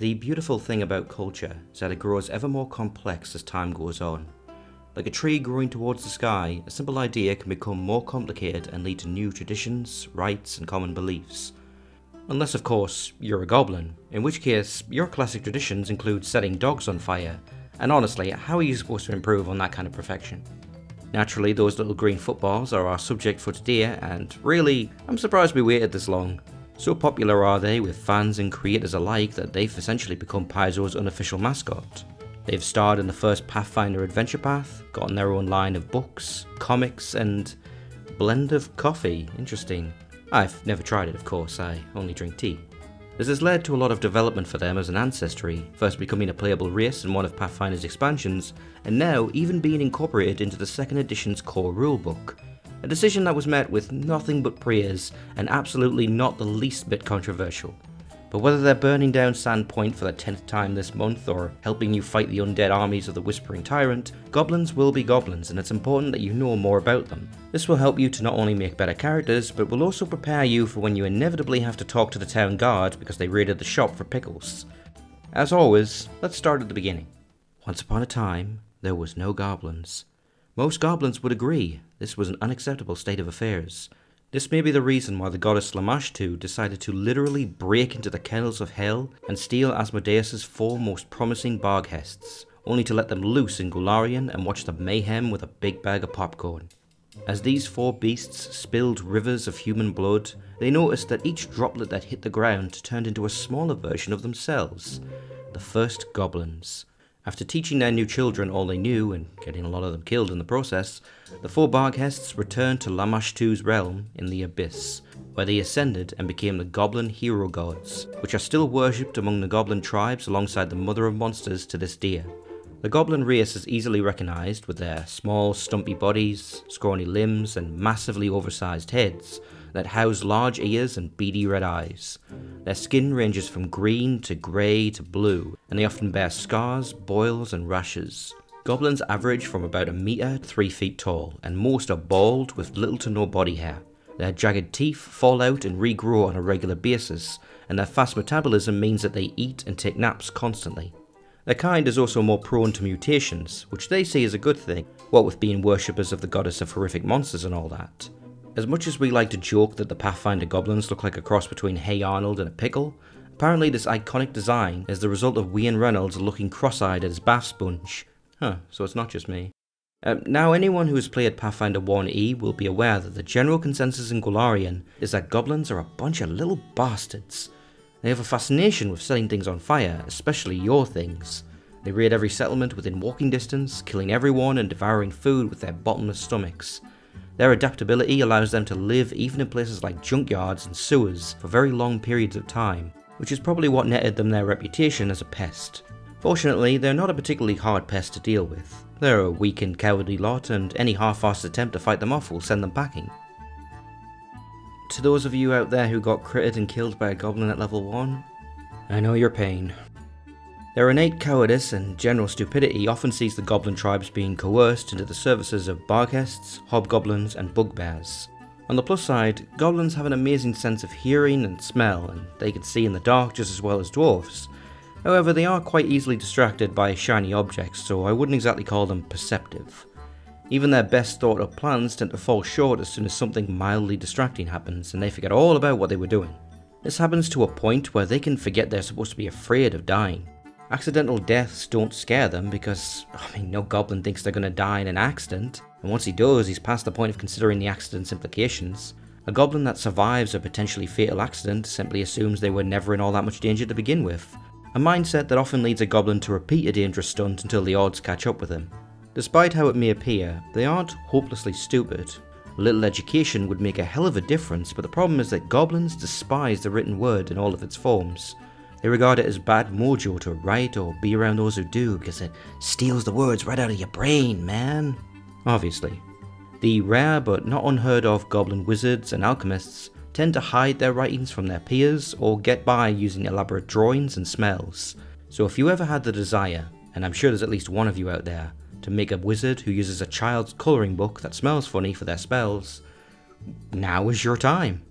The beautiful thing about culture is that it grows ever more complex as time goes on. Like a tree growing towards the sky, a simple idea can become more complicated and lead to new traditions, rites, and common beliefs. Unless, of course, you're a goblin, in which case, your classic traditions include setting dogs on fire, and honestly, how are you supposed to improve on that kind of perfection? Naturally, those little green footballs are our subject for today, and really, I'm surprised we waited this long. So popular are they with fans and creators alike that they've essentially become Paizo's unofficial mascot. They've starred in the first Pathfinder adventure path, gotten their own line of books, comics, and blend of coffee. Interesting. I've never tried it, of course, I only drink tea. This has led to a lot of development for them as an ancestry, first becoming a playable race in one of Pathfinder's expansions, and now even being incorporated into the 2nd edition's core rulebook. A decision that was met with nothing but praise and absolutely not the least bit controversial. But whether they're burning down Sandpoint for the 10th time this month or helping you fight the undead armies of the Whispering Tyrant, goblins will be goblins and it's important that you know more about them. This will help you to not only make better characters, but will also prepare you for when you inevitably have to talk to the town guard because they raided the shop for pickles. As always, let's start at the beginning. Once upon a time, there was no goblins. Most goblins would agree, this was an unacceptable state of affairs. This may be the reason why the goddess Lamashtu decided to literally break into the kennels of hell and steal Asmodeus' 4 most promising barghests, only to let them loose in Golarion and watch the mayhem with a big bag of popcorn. As these 4 beasts spilled rivers of human blood, they noticed that each droplet that hit the ground turned into a smaller version of themselves, the first goblins. After teaching their new children all they knew and getting a lot of them killed in the process, the 4 barghests returned to Lamashtu's realm in the Abyss, where they ascended and became the goblin hero gods, which are still worshipped among the goblin tribes alongside the mother of monsters to this day. The goblin race is easily recognised with their small, stumpy bodies, scrawny limbs, and massively oversized heads that house large ears and beady red eyes. Their skin ranges from green to grey to blue, and they often bear scars, boils, and rashes. Goblins average from about 1 metre to 3 feet tall, and most are bald with little to no body hair. Their jagged teeth fall out and regrow on a regular basis, and their fast metabolism means that they eat and take naps constantly. Their kind is also more prone to mutations, which they see as a good thing, what with being worshippers of the goddess of horrific monsters and all that. As much as we like to joke that the Pathfinder goblins look like a cross between Hey Arnold and a pickle, apparently this iconic design is the result of Wayne Reynolds looking cross-eyed at his bath sponge. So it's not just me. Now anyone who has played Pathfinder 1e will be aware that the general consensus in Golarion is that goblins are a bunch of little bastards. They have a fascination with setting things on fire, especially your things. They raid every settlement within walking distance, killing everyone and devouring food with their bottomless stomachs. Their adaptability allows them to live even in places like junkyards and sewers for very long periods of time, which is probably what netted them their reputation as a pest. Fortunately, they're not a particularly hard pest to deal with. They're a weak and cowardly lot, and any half-assed attempt to fight them off will send them packing. To those of you out there who got critted and killed by a goblin at level 1, I know your pain. Their innate cowardice and general stupidity often sees the goblin tribes being coerced into the services of barghests, hobgoblins, and bugbears. On the plus side, goblins have an amazing sense of hearing and smell, and they can see in the dark just as well as dwarves. However, they are quite easily distracted by shiny objects, so I wouldn't exactly call them perceptive. Even their best thought up plans tend to fall short as soon as something mildly distracting happens and they forget all about what they were doing. This happens to a point where they can forget they're supposed to be afraid of dying. Accidental deaths don't scare them because, no goblin thinks they're going to die in an accident, and once he does, he's past the point of considering the accident's implications. A goblin that survives a potentially fatal accident simply assumes they were never in all that much danger to begin with, a mindset that often leads a goblin to repeat a dangerous stunt until the odds catch up with him. Despite how it may appear, they aren't hopelessly stupid. A little education would make a hell of a difference, but the problem is that goblins despise the written word in all of its forms. They regard it as bad mojo to write or be around those who do because it steals the words right out of your brain, man. Obviously. The rare but not unheard of goblin wizards and alchemists tend to hide their writings from their peers or get by using elaborate drawings and smells. So if you ever had the desire, and I'm sure there's at least one of you out there, to make a wizard who uses a child's colouring book that smells funny for their spells, now is your time.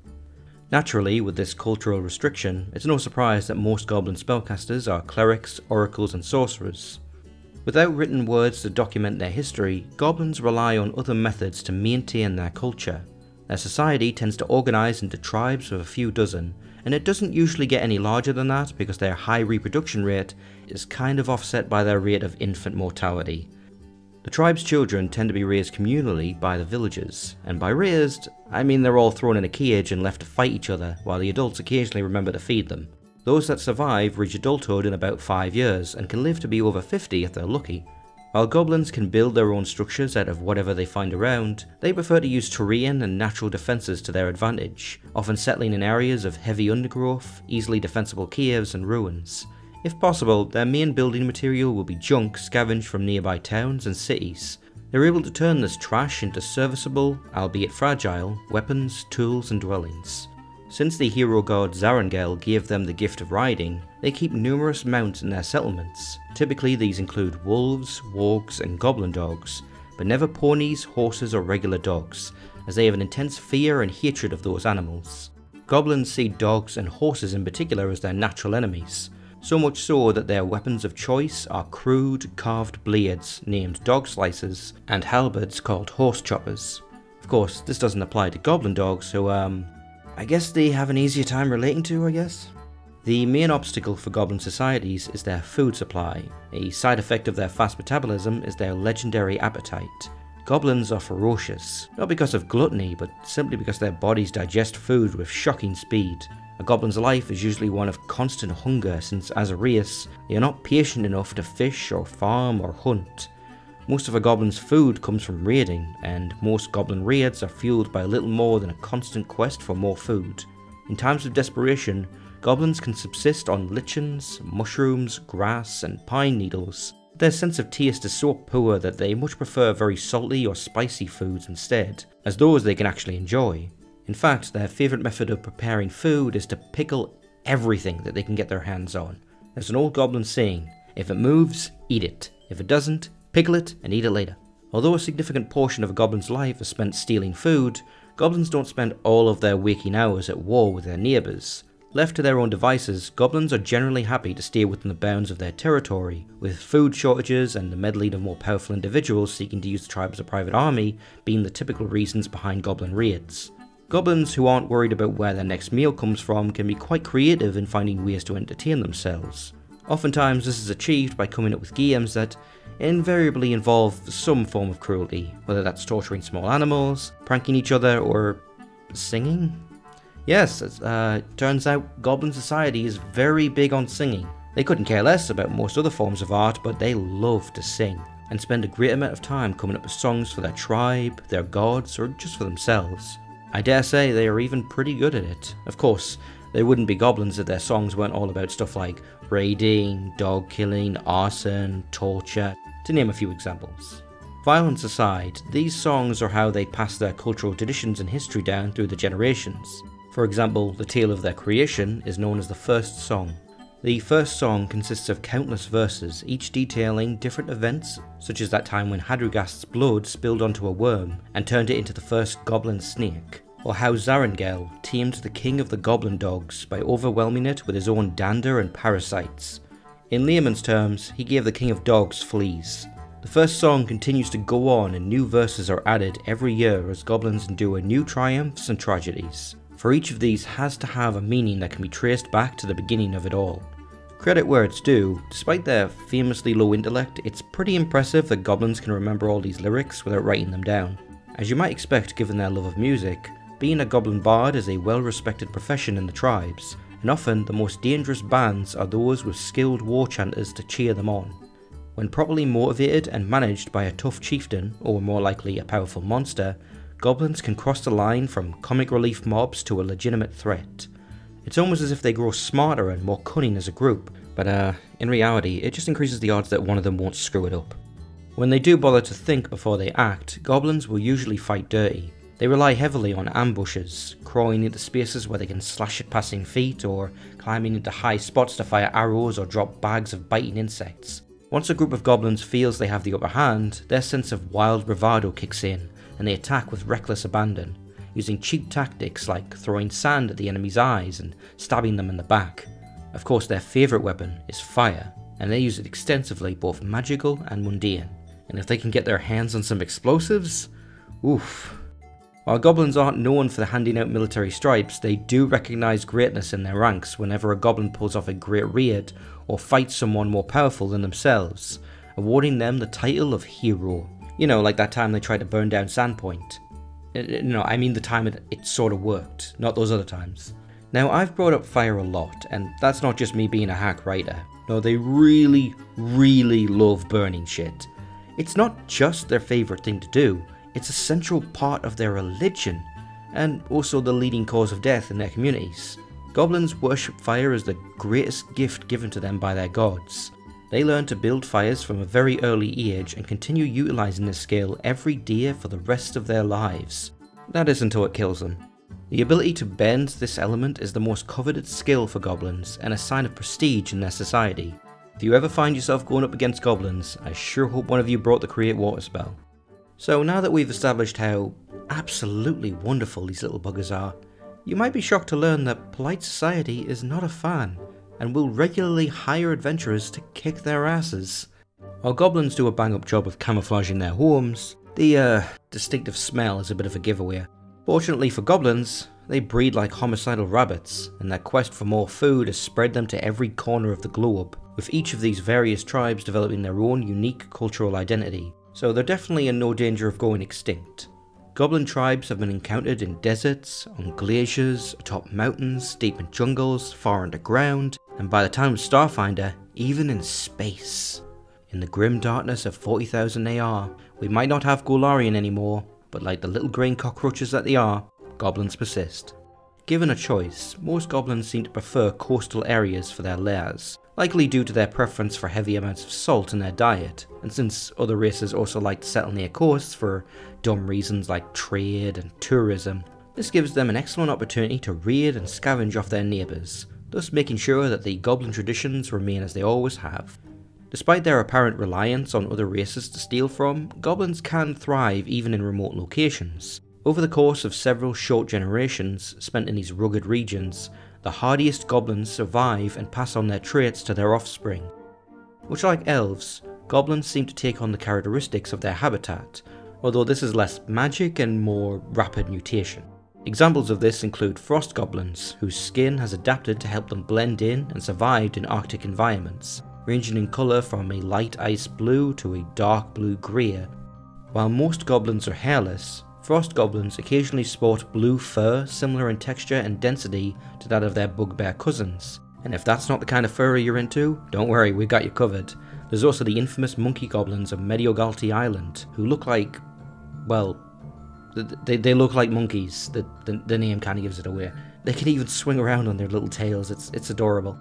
Naturally, with this cultural restriction, it's no surprise that most goblin spellcasters are clerics, oracles and sorcerers. Without written words to document their history, goblins rely on other methods to maintain their culture. Their society tends to organise into tribes of a few dozen, and it doesn't usually get any larger than that because their high reproduction rate is kind of offset by their rate of infant mortality. The tribe's children tend to be raised communally by the villagers, and by raised, I mean they're all thrown in a cage and left to fight each other while the adults occasionally remember to feed them. Those that survive reach adulthood in about 5 years and can live to be over 50 if they're lucky. While goblins can build their own structures out of whatever they find around, they prefer to use terrain and natural defences to their advantage, often settling in areas of heavy undergrowth, easily defensible caves and ruins. If possible, their main building material will be junk scavenged from nearby towns and cities. They're able to turn this trash into serviceable, albeit fragile, weapons, tools and dwellings. Since the hero god Zarangel gave them the gift of riding, they keep numerous mounts in their settlements. Typically these include wolves, wargs and goblin dogs, but never ponies, horses or regular dogs, as they have an intense fear and hatred of those animals. Goblins see dogs and horses in particular as their natural enemies. So much so that their weapons of choice are crude, carved blades named dog slicers and halberds called horse choppers. Of course, this doesn't apply to goblin dogs, who I guess they have an easier time relating to, I guess? The main obstacle for goblin societies is their food supply. A side effect of their fast metabolism is their legendary appetite. Goblins are ferocious, not because of gluttony, but simply because their bodies digest food with shocking speed. A goblin's life is usually one of constant hunger since, as a race, they are not patient enough to fish or farm or hunt. Most of a goblin's food comes from raiding, and most goblin raids are fueled by little more than a constant quest for more food. In times of desperation, goblins can subsist on lichens, mushrooms, grass and pine needles. Their sense of taste is so poor that they much prefer very salty or spicy foods instead, as those they can actually enjoy. In fact, their favourite method of preparing food is to pickle everything that they can get their hands on. There's an old goblin saying, if it moves, eat it. If it doesn't, pickle it and eat it later. Although a significant portion of a goblin's life is spent stealing food, goblins don't spend all of their waking hours at war with their neighbours. Left to their own devices, goblins are generally happy to stay within the bounds of their territory, with food shortages and the meddling of more powerful individuals seeking to use the tribe as a private army being the typical reasons behind goblin raids. Goblins who aren't worried about where their next meal comes from can be quite creative in finding ways to entertain themselves. Oftentimes this is achieved by coming up with games that invariably involve some form of cruelty, whether that's torturing small animals, pranking each other, or singing? Yes, turns out Goblin Society is very big on singing. They couldn't care less about most other forms of art, but they love to sing, and spend a great amount of time coming up with songs for their tribe, their gods, or just for themselves. I dare say they are even pretty good at it. Of course, they wouldn't be goblins if their songs weren't all about stuff like raiding, dog killing, arson, torture, to name a few examples. Violence aside, these songs are how they pass their cultural traditions and history down through the generations. For example, the tale of their creation is known as the first song. The first song consists of countless verses, each detailing different events, such as that time when Hadrugast's blood spilled onto a worm and turned it into the first goblin snake, or how Zarangel tamed the king of the goblin dogs by overwhelming it with his own dander and parasites. In layman's terms, he gave the king of dogs fleas. The first song continues to go on and new verses are added every year as goblins endure new triumphs and tragedies. For each of these has to have a meaning that can be traced back to the beginning of it all. Credit where it's due, despite their famously low intellect, it's pretty impressive that goblins can remember all these lyrics without writing them down. As you might expect given their love of music, being a goblin bard is a well-respected profession in the tribes, and often the most dangerous bands are those with skilled war chanters to cheer them on. When properly motivated and managed by a tough chieftain, or more likely a powerful monster, goblins can cross the line from comic relief mobs to a legitimate threat. It's almost as if they grow smarter and more cunning as a group, but in reality it just increases the odds that one of them won't screw it up. When they do bother to think before they act, goblins will usually fight dirty. They rely heavily on ambushes, crawling into spaces where they can slash at passing feet, or climbing into high spots to fire arrows or drop bags of biting insects. Once a group of goblins feels they have the upper hand, their sense of wild bravado kicks in, and they attack with reckless abandon. using cheap tactics like throwing sand at the enemy's eyes and stabbing them in the back. Of course, their favourite weapon is fire, and they use it extensively, both magical and mundane. And if they can get their hands on some explosives, oof. While goblins aren't known for handing out military stripes, they do recognise greatness in their ranks whenever a goblin pulls off a great raid or fights someone more powerful than themselves, awarding them the title of hero. You know, like that time they tried to burn down Sandpoint. No, I mean the time it sort of worked, not those other times. Now, I've brought up fire a lot, and that's not just me being a hack writer. No, they really, really love burning shit. It's not just their favourite thing to do, it's a central part of their religion, and also the leading cause of death in their communities. Goblins worship fire as the greatest gift given to them by their gods. They learn to build fires from a very early age and continue utilising this skill every day for the rest of their lives. That is until it kills them. The ability to bend this element is the most coveted skill for goblins and a sign of prestige in their society. If you ever find yourself going up against goblins, I sure hope one of you brought the Create Water spell. So now that we've established how absolutely wonderful these little buggers are, you might be shocked to learn that polite society is not a fan, and will regularly hire adventurers to kick their asses. While goblins do a bang-up job of camouflaging their homes, the distinctive smell is a bit of a giveaway. Fortunately for goblins, they breed like homicidal rabbits, and their quest for more food has spread them to every corner of the globe, with each of these various tribes developing their own unique cultural identity, so they're definitely in no danger of going extinct. Goblin tribes have been encountered in deserts, on glaciers, atop mountains, deep in jungles, far underground, and by the time of Starfinder, even in space. In the grim darkness of 40,000 AR, we might not have Golarion anymore, but like the little green cockroaches that they are, goblins persist. Given a choice, most goblins seem to prefer coastal areas for their lairs, likely due to their preference for heavy amounts of salt in their diet, and since other races also like to settle near coasts for dumb reasons like trade and tourism, this gives them an excellent opportunity to raid and scavenge off their neighbours, thus making sure that the goblin traditions remain as they always have. Despite their apparent reliance on other races to steal from, goblins can thrive even in remote locations. Over the course of several short generations spent in these rugged regions, the hardiest goblins survive and pass on their traits to their offspring. Much like elves, goblins seem to take on the characteristics of their habitat, although this is less magic and more rapid mutation. Examples of this include frost goblins, whose skin has adapted to help them blend in and survived in Arctic environments, ranging in colour from a light ice blue to a dark blue grey. While most goblins are hairless, frost goblins occasionally sport blue fur similar in texture and density to that of their bugbear cousins. And if that's not the kind of fur you're into, don't worry, we've got you covered. There's also the infamous monkey goblins of Mediogalti Island, who look like, well, they look like monkeys. The name kind of gives it away. They can even swing around on their little tails, it's adorable.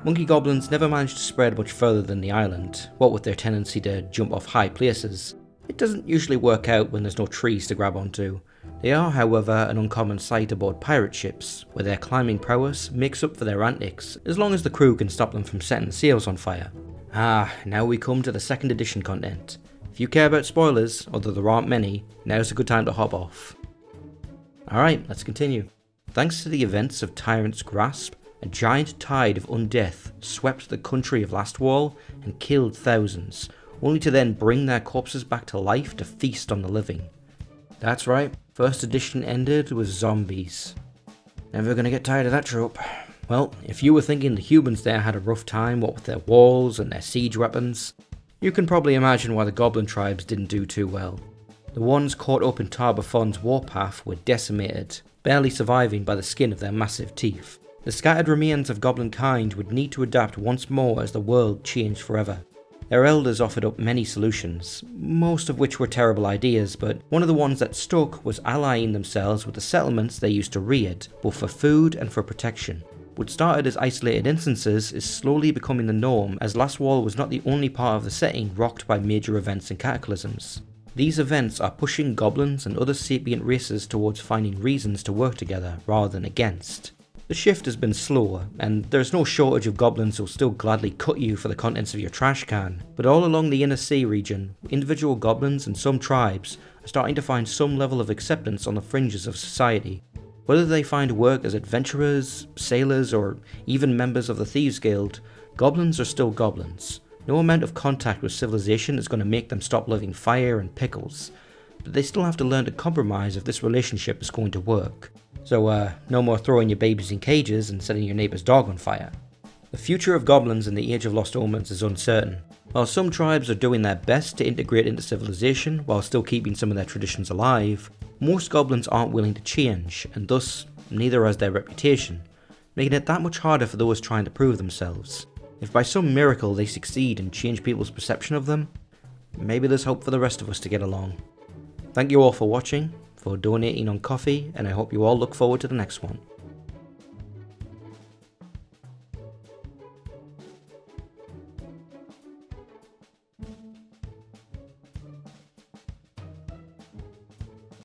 Monkey goblins never manage to spread much further than the island, what with their tendency to jump off high places. It doesn't usually work out when there's no trees to grab onto. They are, however, an uncommon sight aboard pirate ships, where their climbing prowess makes up for their antics, as long as the crew can stop them from setting sails on fire. Now we come to the 2nd edition content. If you care about spoilers, although there aren't many, now's a good time to hop off. Alright, let's continue. Thanks to the events of Tyrant's Grasp, a giant tide of undeath swept the country of Lastwall and killed thousands, only to then bring their corpses back to life to feast on the living. That's right, 1st edition ended with zombies. Never gonna get tired of that trope. Well, if you were thinking the humans there had a rough time, what with their walls and their siege weapons, you can probably imagine why the goblin tribes didn't do too well. The ones caught up in Tarbafon's warpath were decimated, barely surviving by the skin of their massive teeth. The scattered remains of goblin kind would need to adapt once more as the world changed forever. Their elders offered up many solutions, most of which were terrible ideas, but one of the ones that stuck was allying themselves with the settlements they used to raid, both for food and for protection. What started as isolated instances is slowly becoming the norm, as Lastwall was not the only part of the setting rocked by major events and cataclysms. These events are pushing goblins and other sapient races towards finding reasons to work together rather than against. The shift has been slower, and there's no shortage of goblins who'll still gladly cut you for the contents of your trash can, but all along the Inner Sea region, individual goblins and some tribes are starting to find some level of acceptance on the fringes of society. Whether they find work as adventurers, sailors, or even members of the Thieves Guild, goblins are still goblins. No amount of contact with civilization is going to make them stop loving fire and pickles, but they still have to learn to compromise if this relationship is going to work. So no more throwing your babies in cages and setting your neighbour's dog on fire. The future of goblins in the Age of Lost Omens is uncertain. While some tribes are doing their best to integrate into civilization while still keeping some of their traditions alive, most goblins aren't willing to change, and thus neither has their reputation, making it that much harder for those trying to prove themselves. If by some miracle they succeed and change people's perception of them, maybe there's hope for the rest of us to get along. Thank you all for watching, for donating on Coffee, and I hope you all look forward to the next one.